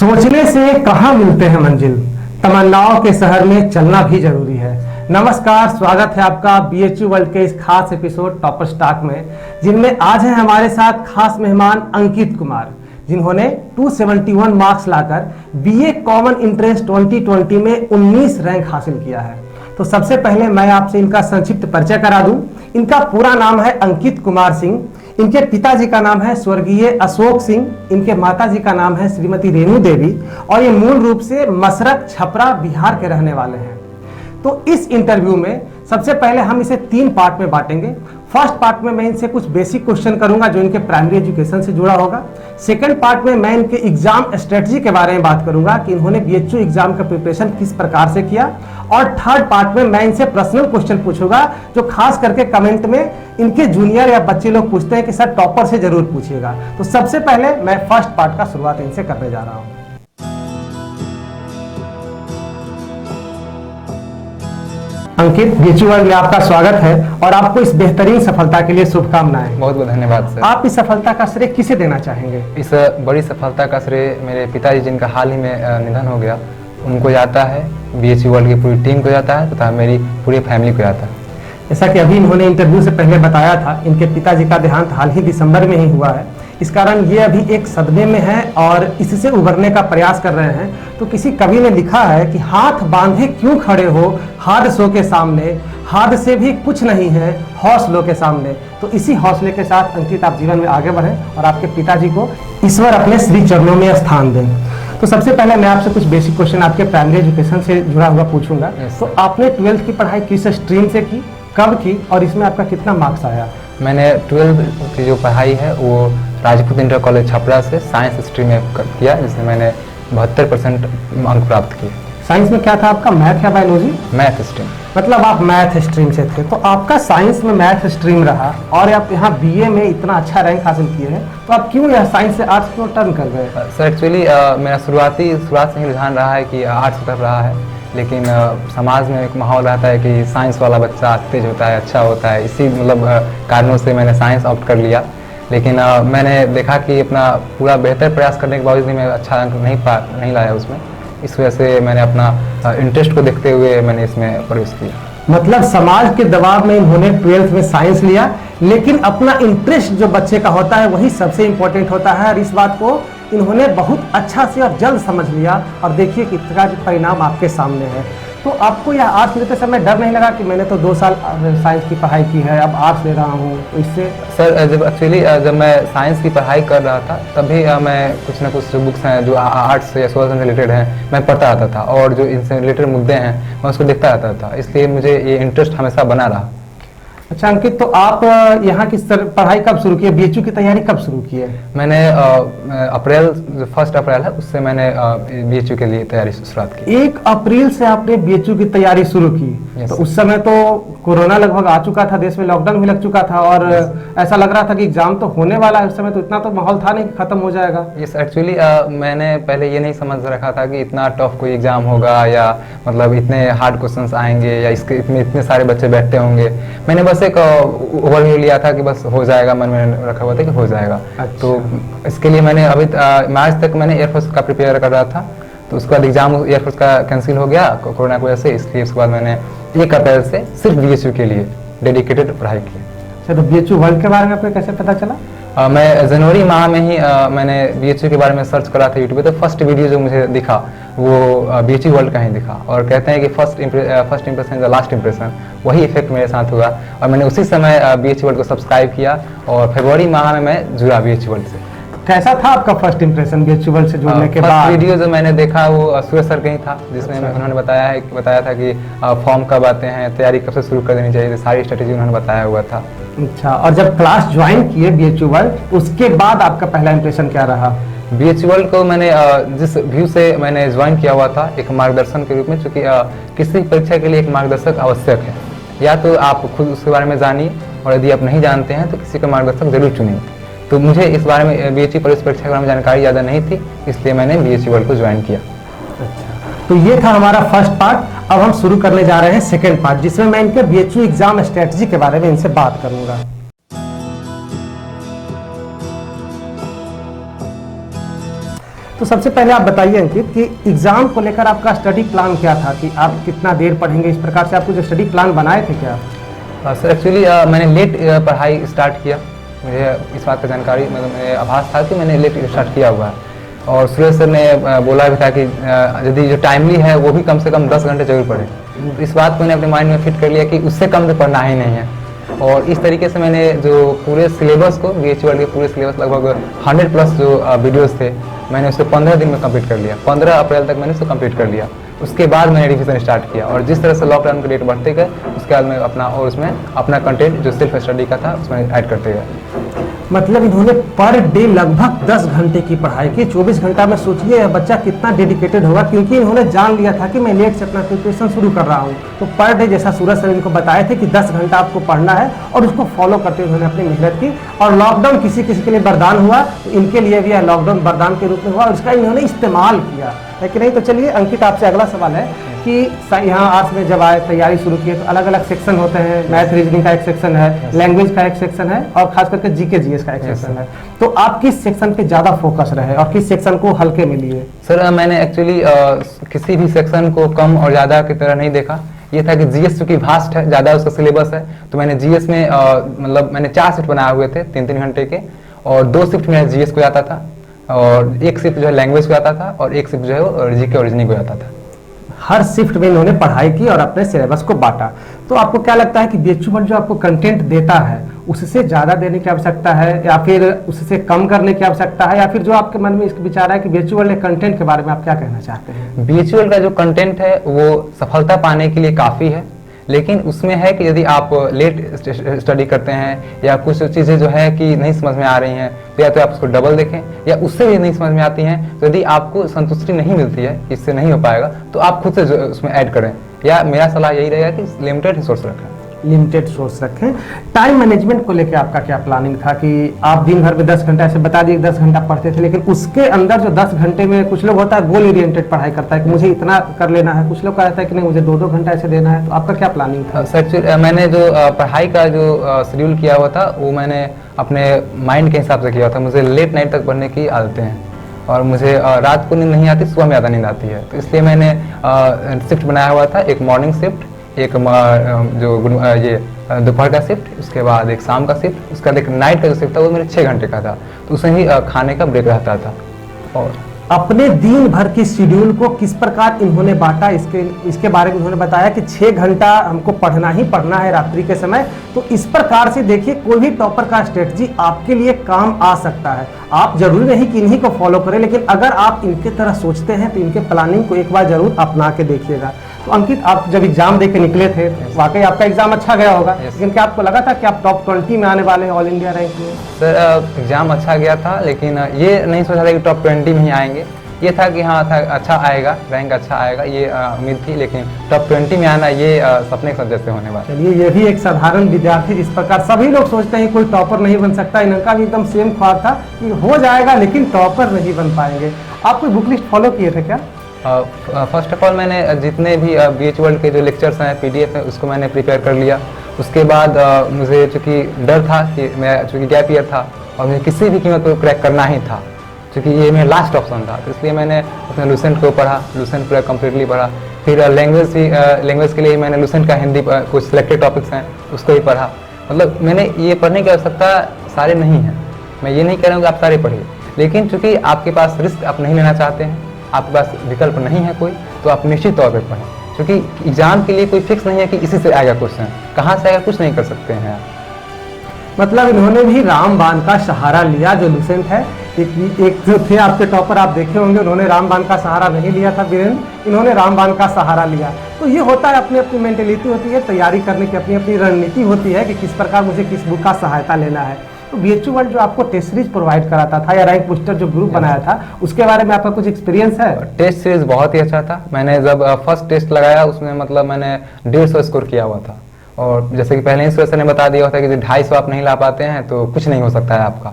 सोचने से कहाँ मिलते हैं मंजिल, तमन्नाओं के शहर में चलना भी जरूरी है। नमस्कार, स्वागत है आपका बीएचयू वर्ल्ड के इस खास एपिसोड टॉपर स्टॉक में, जिनमें आज है हमारे साथ खास मेहमान अंकित कुमार, जिन्होंने 271 मार्क्स लाकर बीए कॉमन एंट्रेंस 2020 में 19 रैंक हासिल किया है। तो सबसे पहले मैं आपसे इनका संक्षिप्त परिचय करा दूं। इनका पूरा नाम है अंकित कुमार सिंह। इनके पिताजी का नाम है स्वर्गीय अशोक सिंह। इनके माताजी का नाम है श्रीमती रेणु देवी और ये मूल रूप से मसरक छपरा बिहार के रहने वाले हैं। तो इस इंटरव्यू में सबसे पहले हम इसे 3 पार्ट में बांटेंगे। फर्स्ट पार्ट में मैं इनसे कुछ बेसिक क्वेश्चन करूंगा जो इनके प्राइमरी एजुकेशन से जुड़ा होगा। सेकंड पार्ट में मैं इनके एग्जाम स्ट्रेटजी के बारे में बात करूंगा कि इन्होंने बीएचयू एग्जाम का प्रिपरेशन किस प्रकार से किया। और थर्ड पार्ट में मैं इनसे पर्सनल क्वेश्चन पूछूंगा जो खास करके कमेंट में इनके जूनियर या बच्चे लोग पूछते हैं कि सर टॉपर से जरूर पूछिएगा। तो सबसे पहले मैं फर्स्ट पार्ट का शुरुआत इनसे करने जा रहा हूँ। अंकित, बीएचयू वर्ल्ड में आपका स्वागत है और आपको इस बेहतरीन सफलता के लिए शुभकामनाएं। बहुत बहुत धन्यवाद सर। आप इस सफलता का श्रेय किसे देना चाहेंगे? इस बड़ी सफलता का श्रेय मेरे पिताजी जिनका हाल ही में निधन हो गया उनको जाता है, बीएचयू वर्ल्ड की पूरी टीम को जाता है तथा मेरी पूरी फैमिली को जाता है। जैसा कि अभी इन्होंने इंटरव्यू से पहले बताया था, इनके पिताजी का देहांत हाल ही दिसंबर में ही हुआ है। इस कारण ये अभी एक सदमे में है और इससे उभरने का प्रयास कर रहे हैं। तो किसी कवि ने लिखा है कि हाथ बांधे क्यों खड़े हो हादसों के सामने, हाथ से भी कुछ नहीं है हौसलों के सामने। तो इसी हौसले के साथ अंकित आप जीवन में आगे बढ़ें और आपके पिताजी को ईश्वर अपने श्री चरणों में स्थान दें। तो सबसे पहले मैं आपसे कुछ बेसिक क्वेश्चन आपके प्राइमरी एजुकेशन से जुड़ा हुआ पूछूंगा। तो आपने 12th की पढ़ाई किस स्ट्रीम से की, कब की और इसमें आपका कितना मार्क्स आया? मैंने 12th की जो पढ़ाई है वो राजपूत इंटर कॉलेज छपरा से साइंस स्ट्रीम में किया, जिसमें मैंने 72% अंक प्राप्त किए। साइंस में क्या था आपका, मैथ या बायोलॉजी? Math stream. मतलब आप मैथ स्ट्रीम से थे। तो आपका साइंस में मैथ स्ट्रीम रहा और आप यहाँ बीए में इतना अच्छा रैंक हासिल किए हैं, तो आप क्यों यह साइंस से आर्ट्स क्यों टर्न कर गए? सर एक्चुअली मेरा शुरुआत से ही रुझान रहा है कि आर्ट्स की तरफ रहा है, लेकिन समाज में एक माहौल रहता है कि साइंस वाला बच्चा तेज होता है, अच्छा होता है। इसी कारणों से मैंने साइंस ऑप्ट कर लिया। लेकिन मैंने देखा कि अपना पूरा बेहतर प्रयास करने के बावजूद भी मैं अच्छा अंक नहीं लाया उसमें। इस वजह से मैंने अपना इंटरेस्ट को देखते हुए मैंने इसमें प्रवेश किया। मतलब समाज के दबाव में इन्होंने 12th में साइंस लिया, लेकिन अपना इंटरेस्ट जो बच्चे का होता है वही सबसे इंपॉर्टेंट होता है और इस बात को इन्होंने बहुत अच्छा से और जल्द समझ लिया। और देखिए कि इसका जो परिणाम आपके सामने है। तो आपको यह आर्ट्स लेते समय डर नहीं लगा कि मैंने तो 2 साल साइंस की पढ़ाई की है, अब आर्ट्स ले रहा हूँ, तो इससे? सर जब मैं साइंस की पढ़ाई कर रहा था तभी मैं कुछ ना कुछ जो बुक्स हैं जो आर्ट्स या सोशल से रिलेटेड हैं मैं पढ़ता रहता था और जो इनसे रिलेटेड मुद्दे हैं मैं उसको देखता रहता था, इसलिए मुझे ये इंटरेस्ट हमेशा बना रहा। अच्छा अंकित, तो आप यहाँ की पढ़ाई कब शुरू की है, बीएचयू की तैयारी कब शुरू की है? मैंने 1 अप्रैल है उससे मैंने बीएचयू के लिए तैयारी शुरुआत की। 1 अप्रैल से आपने बीएचयू की तैयारी शुरू की। तो उस समय तो कोरोना लगभग आ चुका था, देश में लॉकडाउन भी लग चुका था और ऐसा लग रहा था कि एग्जाम तो होने वाला है। उस समय तो इतना तो माहौल था नहीं कि खत्म हो जाएगा। यस, एक्चुअली मैंने पहले ये नहीं समझ रखा था कि इतना टफ कोई एग्जाम होगा या मतलब इतने हार्ड क्वेश्चंस आएंगे या इसके इतने सारे बच्चे बैठते होंगे। मैंने बस एक ओवरव्यू लिया था कि बस हो जाएगा, मन में रखा हुआ था कि हो जाएगा। अच्छा। तो इसके लिए मैंने आज तक मैंने एयरफोर्स का प्रिपेयर कर रहा था, तो उसके बाद एग्जाम एयरफोर्स का कैंसिल हो गया कोरोना की वजह से, इसलिए उसके बाद मैंने 1 अप्रैल से सिर्फ बीएचयू के लिए डेडिकेटेड पढ़ाई की। अच्छा, तो बीएचयू वर्ल्ड के बारे में आपको कैसे पता चला? मैं जनवरी माह में ही मैंने बीएचयू के बारे में सर्च करा था यूट्यूब पे, तो फर्स्ट वीडियो जो मुझे दिखा वो बीएचयू वर्ल्ड का ही दिखा और कहते हैं कि first impression the last impression, वही इफेक्ट मेरे साथ हुआ और मैंने उसी समय बीएचयू वर्ल्ड को सब्सक्राइब किया और फरवरी माह में मैं जुड़ा बीएचयू वर्ल्ड से। कैसा था आपका फर्स्ट इंप्रेशन बीएचयू वर्ल्ड से जुड़ने के बाद? फर्स्ट वीडियो जो मैंने देखा वो सूरज सर का ही था, जिसमें उन्होंने बताया था कि फॉर्म कब आते हैं, तैयारी कब से शुरू कर देनी चाहिए, सारी स्ट्रेटेजी उन्होंने बताया हुआ था। अच्छा, और जब क्लास ज्वाइन किए बीएचयू वर्ल्ड उसके बाद आपका पहला इंप्रेशन क्या रहा? बीएचयू वर्ल्ड को मैंने जिस व्यू से मैंने ज्वाइन किया हुआ था एक मार्गदर्शन के रूप में, क्योंकि किसी परीक्षा के लिए एक मार्गदर्शक आवश्यक है। या तो आप खुद उसके बारे में जानिए और यदि आप नहीं जानते हैं तो किसी का मार्गदर्शक जरूर चुनिए। तो मुझे इस बारे में बीएचयू पुलिस परीक्षा के बारे में जानकारी ज़्यादा नहीं थी, इसलिए मैंने बीएचयू वर्ल्ड को ज्वाइन किया। अच्छा, तो ये था हमारा फर्स्ट पार्ट। अब हम शुरू करने जा रहे हैं सेकंड पार्ट, जिसमें मैं इनके बीएचयू एग्जाम स्ट्रेटजी के बारे में इनसे बात करूंगा। तो सबसे पहले आप बताइए अंकित कि एग्जाम को लेकर आपका स्टडी प्लान क्या था, कि आप कितना देर पढ़ेंगे, इस प्रकार से आपको जो स्टडी प्लान बनाए थे क्या? सर एक्चुअली मैंने लेट पढ़ाई स्टार्ट किया। मुझे इस बात का जानकारी मतलब मुझे आभास था कि मैंने लेट स्टार्ट किया हुआ है, और सूरज सर ने बोला भी था कि यदि जो टाइमली है वो भी कम से कम 10 घंटे जरूर पढ़े। तो इस बात को मैंने अपने माइंड में फिट कर लिया कि उससे कम तो पढ़ना ही नहीं है, और इस तरीके से मैंने जो पूरे सिलेबस को BHU वर्ल्ड के पूरे सिलेबस लगभग 100+ जो वीडियोस थे मैंने उसको 15 दिन में कंप्लीट कर लिया। 15 अप्रैल तक मैंने उसको कंप्लीट कर लिया। उसके बाद मैंने रिवीजन स्टार्ट किया, और जिस तरह से लॉकडाउन के डेट बढ़ते गए उसके बाद मैं अपना और उसमें अपना कंटेंट जो सेल्फ स्टडी का था उसमें ऐड करते गए। मतलब इन्होंने पर डे लगभग 10 घंटे की पढ़ाई की। 24 घंटा में सोचिए यह बच्चा कितना डेडिकेटेड होगा, क्योंकि इन्होंने जान लिया था कि मैं लेट से अपना प्रिपरेशन शुरू कर रहा हूँ। तो पर डे जैसा सूरज सर इनको बताए थे कि 10 घंटा आपको पढ़ना है, और उसको फॉलो करते हुए उन्होंने अपनी मेहनत की। और लॉकडाउन किसी किसी के लिए वरदान हुआ, तो इनके लिए भी यह लॉकडाउन वरदान के रूप में हुआ, और इसका इन्होंने इस्तेमाल किया है कि नहीं। तो चलिए अंकित, आपसे अगला सवाल है कि यहाँ आर्ट्स में जब आए, तैयारी शुरू की, तो अलग अलग सेक्शन होते हैं। मैथ रीजनिंग का एक सेक्शन है, लैंग्वेज का एक सेक्शन है, और खास करके GK GS का एक सेक्शन है। तो आप किस सेक्शन पे ज़्यादा फोकस रहे और किस सेक्शन को हल्के में लिए? सर मैंने एक्चुअली किसी भी सेक्शन को कम और ज़्यादा की तरह नहीं देखा। ये था कि GS चूँकि वास्ट है, ज़्यादा उसका सिलेबस है, तो मैंने GS में मतलब मैंने 4 शिफ्ट बनाए हुए थे 3-3 घंटे के, और 2 शिफ्ट में GS को जाता था, और 1 शिफ्ट जो है लैंग्वेज को जाता था, और 1 शिफ्ट जो है वो GK और रीजनिंग को जाता था। हर शिफ्ट में इन्होंने पढ़ाई की और अपने सिलेबस को बांटा। तो आपको क्या लगता है कि BHU वर्ल्ड जो आपको कंटेंट देता है उससे ज़्यादा देने की आवश्यकता है, या फिर उससे कम करने की आवश्यकता है, या फिर जो आपके मन में इसका विचार है कि BHU वर्ल्ड के कंटेंट के बारे में आप क्या कहना चाहते हैं? BHU वर्ल्ड का जो कंटेंट है वो सफलता पाने के लिए काफ़ी है, लेकिन उसमें है कि यदि आप लेट स्टडी करते हैं या कुछ चीज़ें जो है कि नहीं समझ में आ रही हैं, तो या तो आप उसको डबल देखें, या उससे भी नहीं समझ में आती हैं तो यदि आपको संतुष्टि नहीं मिलती है, इससे नहीं हो पाएगा, तो आप खुद से उसमें ऐड करें। या मेरा सलाह यही रहेगा कि लिमिटेड रिसोर्स रखें। लिमिटेड सोर्स रखें। टाइम मैनेजमेंट को लेकर आपका क्या प्लानिंग था कि आप दिन भर में 10 घंटा, ऐसे बता दिए 10 घंटा पढ़ते थे, लेकिन उसके अंदर जो 10 घंटे में कुछ लोग होता है गोल ओरिएंटेड पढ़ाई करता है कि मुझे इतना कर लेना है, कुछ लोग कहता है कि नहीं मुझे 2-2 घंटा ऐसे देना है। तो आपका क्या प्लानिंग था? सर मैंने जो पढ़ाई का जो शेड्यूल किया हुआ था वो मैंने अपने माइंड के हिसाब से किया था। मुझे लेट नाइट तक पढ़ने की आदतें हैं, और मुझे रात को नींद नहीं आती, सुबह में ज़्यादा नींद आती है, तो इसलिए मैंने शिफ्ट बनाया हुआ था। एक मॉर्निंग शिफ्ट, एक जो ये दोपहर का शिफ्ट, उसके बाद एक शाम का शिफ्ट, उसके बाद एक नाइट का जो शिफ्ट था वो मेरे 6 घंटे का था, तो उसमें ही खाने का ब्रेक रहता था। और अपने दिन भर की शेड्यूल को किस प्रकार इन्होंने बांटा, इसके बारे में उन्होंने बताया कि 6 घंटा हमको पढ़ना ही पढ़ना है रात्रि के समय। तो इस प्रकार से देखिए कोई भी टॉपर का स्ट्रेटजी आपके लिए काम आ सकता है। आप जरूरी नहीं कि इन्हीं को फॉलो करें, लेकिन अगर आप इनके तरह सोचते हैं तो इनके प्लानिंग को एक बार जरूर अपना के देखिएगा। तो अंकित, आप जब एग्जाम दे के निकले थे, वाकई आपका एग्जाम अच्छा गया होगा, लेकिन क्या आपको लगा था कि आप टॉप 20 में आने वाले हैं ऑल इंडिया रैंक में? सर एग्जाम अच्छा गया था, लेकिन ये नहीं सोचा था कि टॉप 20 में ही आएंगे। ये था कि हाँ था अच्छा आएगा, रैंक अच्छा आएगा, ये उम्मीद थी, लेकिन टॉप 20 में आना ये सपने के सब्जेक्ट से होने वाला। चलिए, ये भी एक साधारण विद्यार्थी जिस प्रकार सभी लोग सोचते हैं कोई टॉपर नहीं बन सकता, इनका भी एकदम सेम ख्वाब था कि हो जाएगा लेकिन टॉपर नहीं बन पाएंगे। आप कोई बुक लिस्ट फॉलो किए थे क्या? फर्स्ट ऑफ ऑल मैंने जितने भी BHU वर्ल्ड के जो लेक्चर्स हैं, PDF है, उसको मैंने प्रिपेयर कर लिया। उसके बाद मुझे चूँकि डर था कि मैं चूँकि गैप ईयर था और मुझे किसी भी कीमत को क्रैक करना ही था, क्योंकि ये मेरा लास्ट ऑप्शन था, तो इसलिए मैंने अपने लूसेंट को पढ़ा, लूसेंट पूरा कम्प्लीटली पढ़ा। फिर लैंग्वेज के लिए मैंने लूसेंट का हिंदी कुछ सिलेक्टेड टॉपिक्स हैं उसको ही पढ़ा। मतलब मैंने ये पढ़ने की आवश्यकता सारे नहीं है, मैं ये नहीं कह रहा हूँ कि आप सारे पढ़िए, लेकिन चूँकि आपके पास रिस्क आप नहीं लेना चाहते हैं, आपके पास विकल्प नहीं है कोई, तो आप निश्चित तौर पर पढ़ें, क्योंकि एग्जाम के लिए कोई फिक्स नहीं है कि इसी से आएगा क्वेश्चन, कहाँ से आएगा कुछ नहीं कर सकते हैं। मतलब इन्होंने भी रामबाण का सहारा लिया, जो लूसेंट है। एक जो थे आपके टॉपर, आप देखे होंगे, उन्होंने रामबाण का सहारा नहीं लिया था वीरेंद्र, इन्होंने रामबाण का सहारा लिया। तो ये होता है, अपनी अपनी मेंटेलिटी होती है, तैयारी करने की अपनी अपनी रणनीति होती है कि किस प्रकार मुझे किस बुक का सहायता लेना है। तो BHU वर्ल्ड जो आपको टेस्ट सीरीज प्रोवाइड कराता था या रैंक बूस्टर जो ग्रुप बनाया था, उसके बारे में आपका कुछ एक्सपीरियंस है? टेस्ट सीरीज बहुत ही अच्छा था। मैंने जब फर्स्ट टेस्ट लगाया उसमें मतलब मैंने 150 स्कोर किया हुआ था, और जैसे कि पहले ही सूरज सर ने बता दिया होता है कि 250 आप नहीं ला पाते हैं तो कुछ नहीं हो सकता है आपका।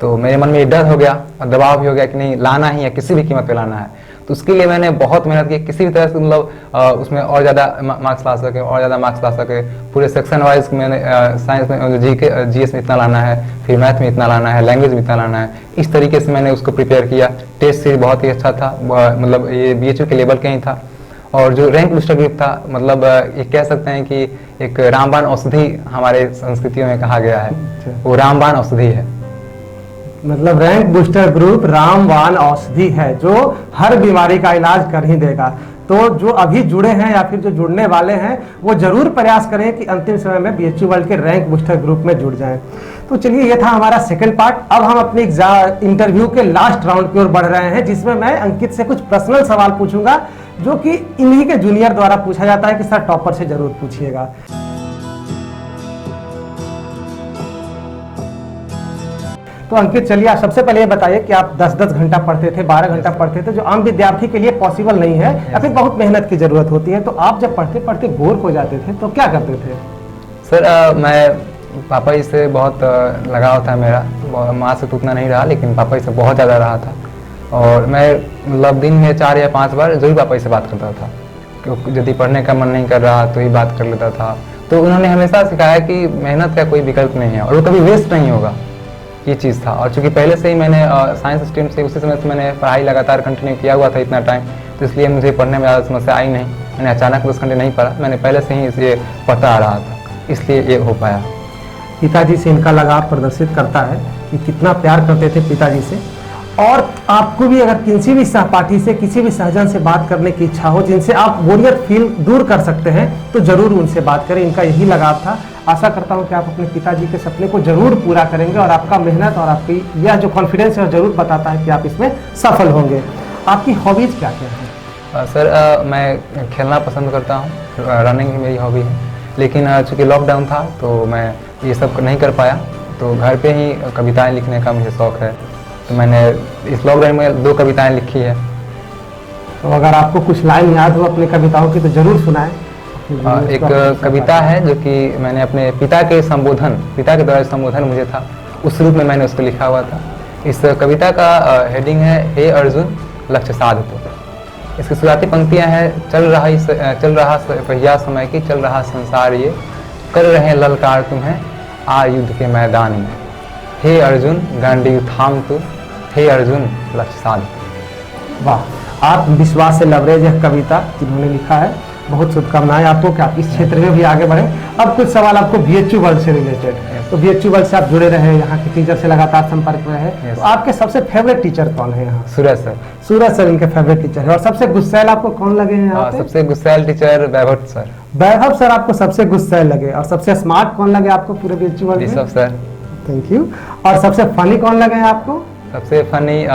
तो मेरे मन में ये डर हो गया और दबाव भी हो गया कि नहीं, लाना ही है, किसी भी कीमत पे लाना है। तो उसके लिए मैंने बहुत मेहनत की, किसी भी तरह से मतलब उसमें और ज़्यादा मार्क्स ला सके, और ज़्यादा मार्क्स ला सके। पूरे सेक्शन वाइज मैंने साइंस में जीएस में इतना लाना है, फिर मैथ में इतना लाना है, लैंग्वेज में इतना लाना है, इस तरीके से मैंने उसको प्रिपेयर किया। टेस्ट सीरीज बहुत ही अच्छा था, मतलब ये BHU के लेवल के ही था। और जो रैंक बूस्टर ग्रुप था, मतलब ये कह सकते हैं कि एक रामबाण औषधि हमारे संस्कृतियों में कहा गया है, वो रामबाण औषधि है। मतलब रैंक बूस्टर ग्रुप रामबाण औषधि है जो हर बीमारी का इलाज कर ही देगा। तो जो अभी जुड़े हैं या फिर जो जुड़ने वाले हैं वो जरूर प्रयास करें कि अंतिम समय में BHU वर्ल्ड के रैंक बूस्टर ग्रुप में जुड़ जाएं। तो चलिए, ये था हमारा सेकंड पार्ट। अब हम अपने इंटरव्यू के लास्ट राउंड की ओर बढ़ रहे हैं, जिसमें मैं अंकित से कुछ पर्सनल सवाल पूछूंगा जो कि इन्हीं के जूनियर द्वारा पूछा जाता है कि सर टॉपर से जरूर पूछिएगा। तो अंकित, चलिए आप सबसे पहले ये बताइए कि आप 10-10 घंटा पढ़ते थे, 12 घंटा पढ़ते थे, जो आम विद्यार्थी के लिए पॉसिबल नहीं है या फिर बहुत मेहनत की जरूरत होती है। तो आप जब पढ़ते पढ़ते बोर हो जाते थे तो क्या करते थे? सर मैं पापा जी से बहुत लगाव था मेरा, माँ से तो उतना नहीं रहा, लेकिन पापा जी से बहुत ज़्यादा रहा था। और मैं मतलब दिन में 4 या 5 बार जरूर पापा जी से बात करता था, क्योंकि यदि पढ़ने का मन नहीं कर रहा तो ही बात कर लेता था। तो उन्होंने हमेशा सिखाया कि मेहनत का कोई विकल्प नहीं है और वो कभी वेस्ट नहीं होगा, ये चीज़ था। और चूंकि पहले से ही मैंने साइंस स्ट्रीम से उसी समय से मैंने पढ़ाई लगातार कंटिन्यू किया हुआ था इतना टाइम, तो इसलिए मुझे पढ़ने में ज़्यादा समस्या आई नहीं। मैंने अचानक 10 घंटे नहीं पढ़ा, मैंने पहले से ही इसे पढ़ता आ रहा था, इसलिए ये हो पाया। पिताजी से इनका लगाव प्रदर्शित करता है कि कितना प्यार करते थे पिताजी से। और आपको भी अगर किसी भी सहपाठी से, किसी भी सहजन से बात करने की इच्छा हो, जिनसे आप बोरियत फील दूर कर सकते हैं, तो जरूर उनसे बात करें। इनका यही लगाव था। आशा करता हूं कि आप अपने पिताजी के सपने को जरूर पूरा करेंगे और आपका मेहनत और आपकी यह जो कॉन्फिडेंस है जरूर बताता है कि आप इसमें सफल होंगे। आपकी हॉबीज क्या क्या है? सर मैं खेलना पसंद करता हूँ, रनिंग ही मेरी हॉबी है। लेकिन चूँकि लॉकडाउन था तो मैं ये सब नहीं कर पाया, तो घर पे ही कविताएं लिखने का मुझे शौक़ है। तो मैंने इस लॉकडाउन में 2 कविताएं लिखी है। तो अगर आपको कुछ लाइन याद हो अपनी कविताओं की तो जरूर सुनाएं। एक कविता है जो कि मैंने अपने पिता के द्वारा संबोधन मुझे था, उस रूप में मैंने उसको लिखा हुआ था। इस कविता का हेडिंग है, हे अर्जुन लक्ष्य साध तो। इसकी शुरुआती पंक्तियां हैं, चल रहा पहिया समय की, चल रहा संसार ये, कर रहे ललकार तुम्हें आ युद्ध के मैदान में। हे अर्जुन गांडीव थाम तू, हे अर्जुन लक्ष्य साध। वाह, आत्मविश्वास से लबरेज यह कविता जिन्होंने लिखा है। बहुत शुभकामनाएं आपको कि आप इस क्षेत्र में भी आगे बढ़ें। अब कुछ सवाल आपको BHU वर्ल्ड से रिलेटेड। तो BHU वर्ल्ड से आप जुड़े रहे, यहाँ के टीचर से लगातार संपर्क में है। तो आपके सबसे फेवरेट टीचर कौन है यहाँ? सूरज सर। सूरज सर इनके फेवरेट टीचर है। और सबसे गुस्सैल आपको कौन लगे हैं यहाँ पे? सबसे गुस्सैल टीचर वैभव सर। वैभव सर आपको सबसे गुस्सैल लगे। और सबसे स्मार्ट कौन लगे आपको पूरे BHU वर्ल्ड में? ऋषभ सर। Thank you. और सबसे फनी कौन लगे हैं आपको? सबसे फनी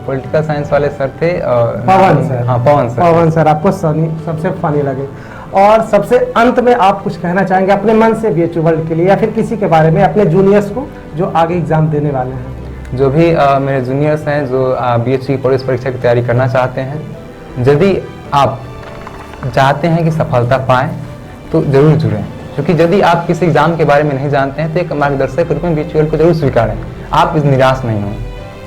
पॉलिटिकल साइंस वाले सर थे, पवन सर। हाँ, पवन सर आपको सबसे फनी लगे। और सबसे अंत में आप कुछ कहना चाहेंगे अपने मन से BHU वर्ल्ड के लिए या फिर किसी के बारे में, अपने जूनियर्स को जो आगे एग्जाम देने वाले हैं? जो भी मेरे जूनियर्स हैं जो BHU की पुलिस परीक्षा की तैयारी करना चाहते हैं, यदि आप चाहते हैं कि सफलता पाएं तो जरूर जुड़ें, क्योंकि यदि आप किसी एग्जाम के बारे में नहीं जानते हैं तो एक मार्गदर्शक के रूप में BHU वर्ल्ड को जरूर स्वीकारें। आप निराश नहीं हों,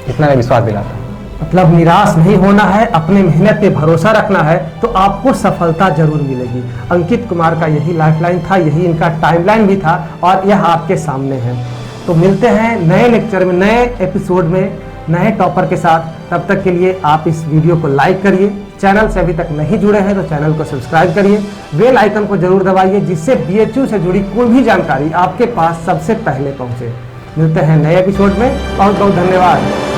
इतना मैं विश्वास दिलाता हूँ। मतलब निराश नहीं होना है, अपने मेहनत पे भरोसा रखना है, तो आपको सफलता जरूर मिलेगी। अंकित कुमार का यही लाइफलाइन था, यही इनका टाइमलाइन भी था और यह आपके सामने है। तो मिलते हैं नए लेक्चर में, नए एपिसोड में, नए टॉपर के साथ। तब तक के लिए आप इस वीडियो को लाइक करिए, चैनल से अभी तक नहीं जुड़े हैं तो चैनल को सब्सक्राइब करिए, बेल आइकन को जरूर दबाइए, जिससे BHU से जुड़ी कोई भी जानकारी आपके पास सबसे पहले पहुंचे। मिलते हैं नए एपिसोड में, बहुत बहुत धन्यवाद।